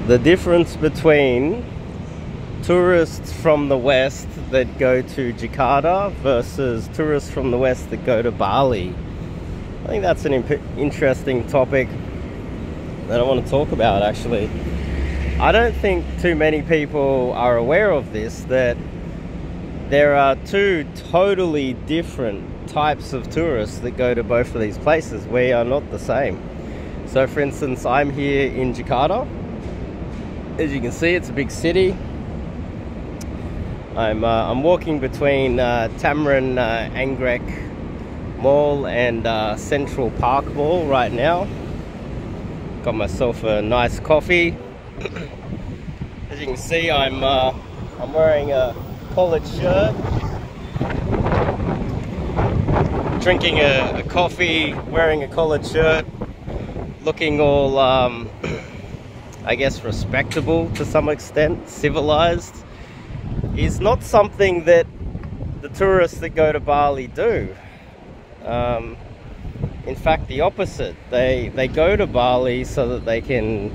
the difference between tourists from the west that go to Jakarta versus tourists from the west that go to Bali. I think that's an interesting topic that I want to talk about, actually. I don't think too many people are aware of this, that there are two totally different types of tourists that go to both of these places. We are not the same. So for instance, I'm here in Jakarta. As you can see, it's a big city. I'm walking between Tamrin Anggrek Mall and Central Park Mall right now. Got myself a nice coffee. As you can see, I'm wearing a collared shirt, drinking a coffee, wearing a collared shirt, looking all I guess respectable to some extent, civilized. Is not something that the tourists that go to Bali do. In fact, the opposite. They go to Bali so that they can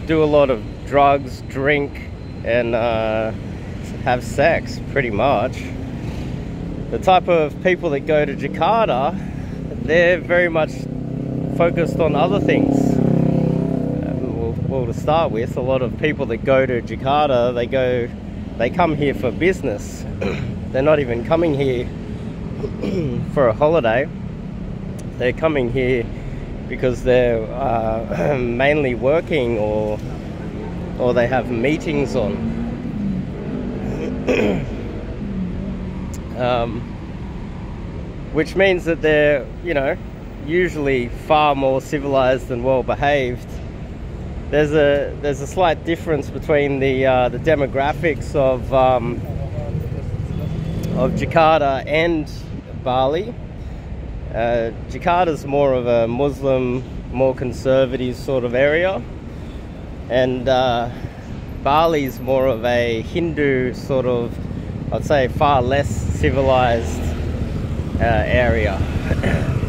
do a lot of drugs, drink, and have sex, pretty much. The type of people that go to Jakarta, they're very much focused on other things. Well, to start with, a lot of people that go to Jakarta, they come here for business. They're not even coming here for a holiday. They're coming here because they're mainly working, or they have meetings on. Which means that they're, usually far more civilized and well behaved. There's a slight difference between the demographics of Jakarta and Bali. Jakarta's more of a Muslim, more conservative sort of area, and Bali's more of a Hindu sort of, I'd say, far less civilized area.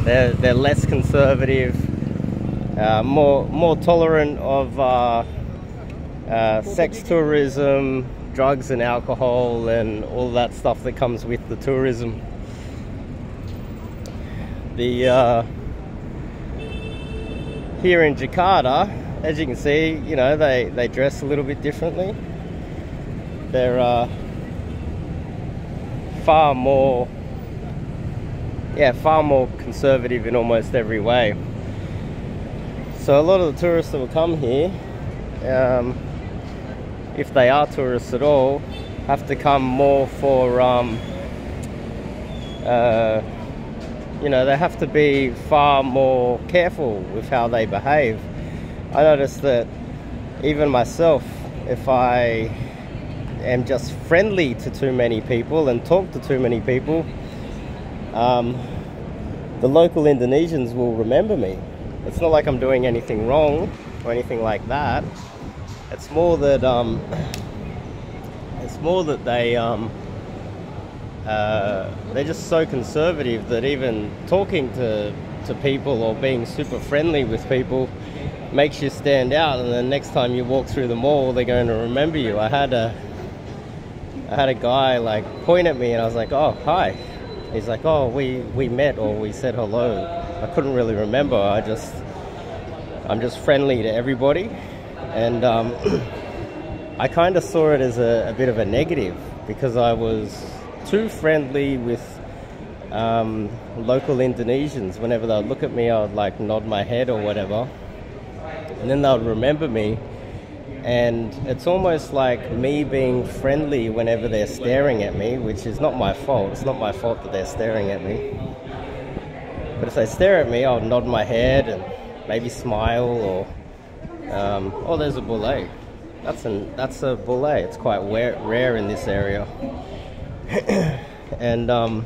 They're less conservative, more tolerant of sex tourism, drugs and alcohol, and all that stuff that comes with the tourism. Here in Jakarta, as you can see, they dress a little bit differently. They're far more conservative in almost every way. So a lot of the tourists that will come here, if they are tourists at all, have to come more for they have to be far more careful with how they behave. I noticed that even myself, if I am just friendly to too many people and talk to too many people, the local Indonesians will remember me. It's not like I'm doing anything wrong or anything like that. It's more that they're just so conservative that even talking to people or being super friendly with people makes you stand out, and then next time you walk through the mall, they're going to remember you. I had a guy like point at me, and I was like, "Oh, hi." He's like, "Oh, we met, or we said hello." I couldn't really remember. I'm just friendly to everybody, and I kind of saw it as a bit of a negative, because I was too friendly with local Indonesians. Whenever they would look at me, I would like nod my head or whatever, and then they would remember me. And it's almost like me being friendly whenever they're staring at me, which is not my fault. It's not my fault that they're staring at me. But if they stare at me, I'll nod my head and maybe smile, or oh, there's a boulet. That's a boulet. It's quite rare in this area. And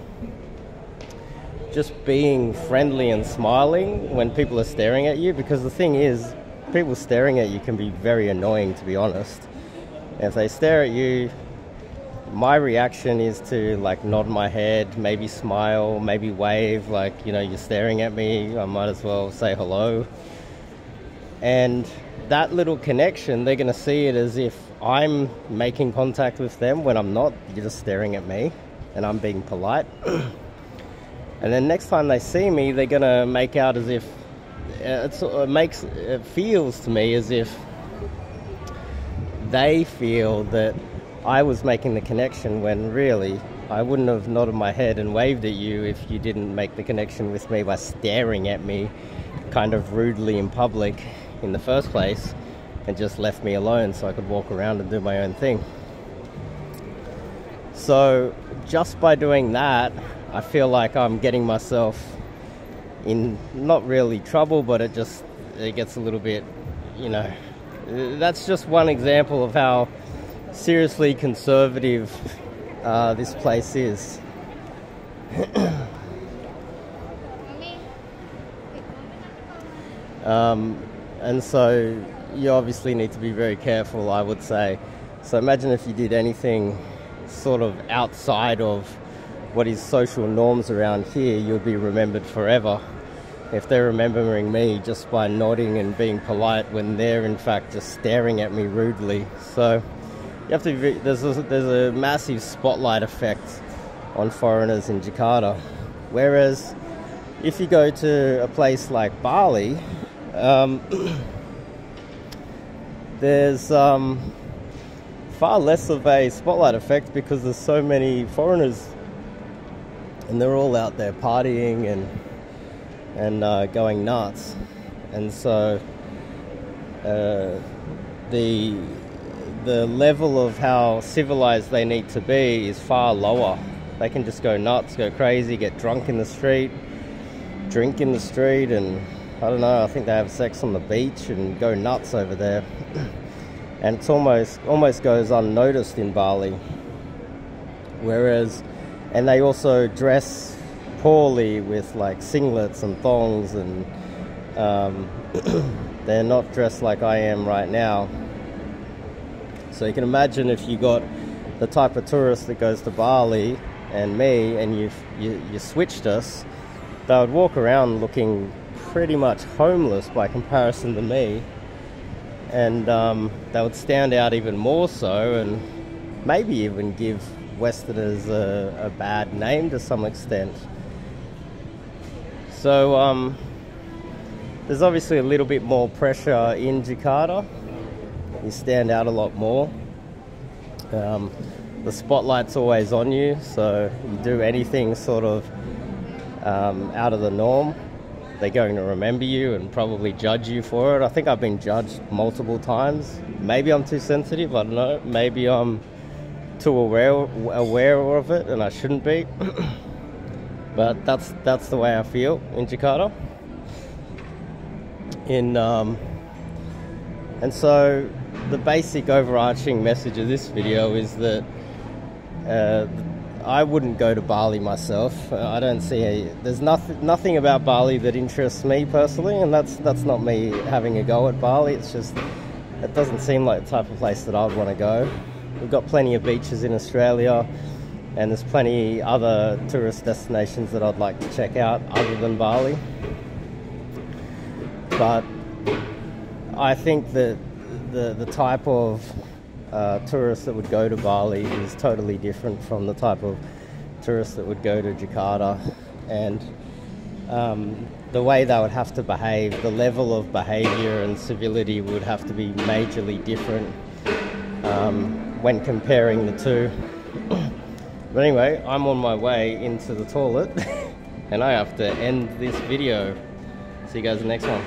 just being friendly and smiling when people are staring at you, because the thing is, people staring at you can be very annoying, to be honest. If they stare at you, my reaction is to like nod my head, maybe smile, maybe wave, like, you're staring at me, I might as well say hello. And that little connection, they're going to see it as if I'm making contact with them when I'm not. You're just staring at me and I'm being polite. And then next time they see me, they're going to make out as if it feels to me as if they feel that I was making the connection, when really I wouldn't have nodded my head and waved at you if you didn't make the connection with me by staring at me kind of rudely in public in the first place, and just left me alone so I could walk around and do my own thing. So just by doing that, I feel like I'm getting myself in not really trouble, but it gets a little bit, you know. That's just one example of how seriously conservative this place is. And so you obviously need to be very careful, I would say. So imagine if you did anything sort of outside of what is social norms around here, you'll be remembered forever. If they're remembering me just by nodding and being polite when they're in fact just staring at me rudely. So you have to there's a massive spotlight effect on foreigners in Jakarta. Whereas if you go to a place like Bali, there's far less of a spotlight effect because there's so many foreigners and they're all out there partying and going nuts. And so the level of how civilized they need to be is far lower. They can just go nuts, go crazy, get drunk in the street, drink in the street, and I don't know, I think they have sex on the beach and go nuts over there. And it's almost goes unnoticed in Bali. Whereas, and they also dress poorly with like singlets and thongs, and they're not dressed like I am right now. So you can imagine if you got the type of tourist that goes to Bali and me, and you switched us, they would walk around looking pretty much homeless by comparison to me, and they would stand out even more so, and maybe even give Westerners a bad name to some extent. So there's obviously a little bit more pressure in Jakarta. You stand out a lot more. The spotlight's always on you, so you do anything sort of out of the norm, they're going to remember you and probably judge you for it. I think I've been judged multiple times. Maybe I'm too sensitive, I don't know. Maybe I'm too aware of it and I shouldn't be. But that's the way I feel in Jakarta. And so the basic overarching message of this video is that I wouldn't go to Bali myself. I don't see there's nothing about Bali that interests me personally, and that's not me having a go at Bali. It's just, it doesn't seem like the type of place that I'd want to go. We've got plenty of beaches in Australia, and there's plenty other tourist destinations that I'd like to check out other than Bali. But I think that the type of tourists that would go to Bali is totally different from the type of tourists that would go to Jakarta, and the way they would have to behave, the level of behavior and civility would have to be majorly different when comparing the two. But anyway, I'm on my way into the toilet and I have to end this video. See you guys in the next one.